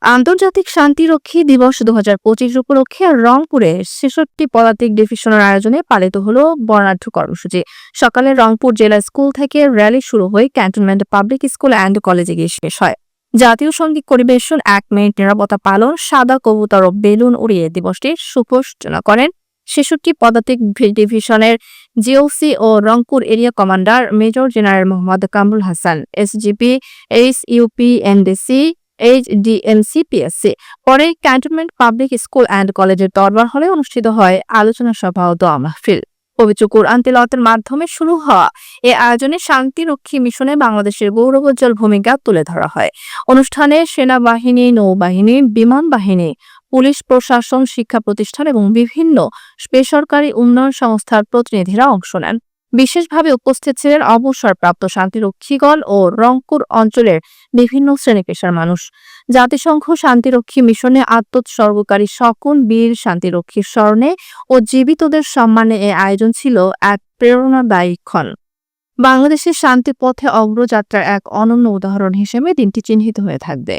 আন্তর্জাতিক শান্তিরক্ষী দিবস 2025 উপলক্ষে রংপুরে 66 পদাতিক ডিভিশনের আয়োজনে পালিত হলো বর্ণাঢ্য কর্মসূচি। সকালে রংপুর জেলা স্কুল থেকে র্যালি শুরু হয়ে ক্যান্টনমেন্ট পাবলিক স্কুল অ্যান্ড কলেজে গিয়ে শেষ হয়। জাতীয় সঙ্গীত পরিবেশন, 1 মিনিট নীরবতা পালন, সাদা কবুতর ও বেলুন উড়িয়ে দিবসটির শুভ সূচনা করেন 66 পদাতিক ডিভিশনের জিওসি ও Rangpur area commander major general Mohammad Kamrul Hasan, SGP, HUP, NDC, HDMC, PSC. পরে ক্যান্টনমেন্ট পাবলিক স্কুল অ্যান্ড কলেজের দরবার হলে অনুষ্ঠিত হয় আলোচনা সভা ও দোয়া মাহফিল। পবিত্র কোরআন তিলাওয়াতের মাধ্যমে শুরু হওয়া এ আয়োজনে শান্তিরক্ষী মিশনে বাংলাদেশের গৌরবোজ্জ্বল ভূমিকা তুলে ধরা হয়। অনুষ্ঠানে সেনাবাহিনী, নৌবাহিনী, বিমান বাহিনী, পুলিশ প্রশাসন, শিক্ষা প্রতিষ্ঠান এবং বিভিন্ন বেসরকারি উন্নয়ন সংস্থার প্রতিনিধিরা অংশ নেন। বিশেষভাবে উপস্থিত ছিলেন অবসরপ্রাপ্ত শান্তিরক্ষীগণ ও রংপুর অঞ্চলের বিভিন্ন শ্রেণী পেশার মানুষ। জাতিসংঘ শান্তিরক্ষী মিশনে আত্মোৎসর্গকারী সকল বীর শান্তিরক্ষীর স্মরণে ও জীবিতদের সম্মানে এ আয়োজন ছিল এক প্রেরণাদায়ী ক্ষণ। বাংলাদেশের শান্তির পথে অগ্রযাত্রার এক অনন্য উদাহরণ হিসেবে দিনটি চিহ্নিত হয়ে থাকবে।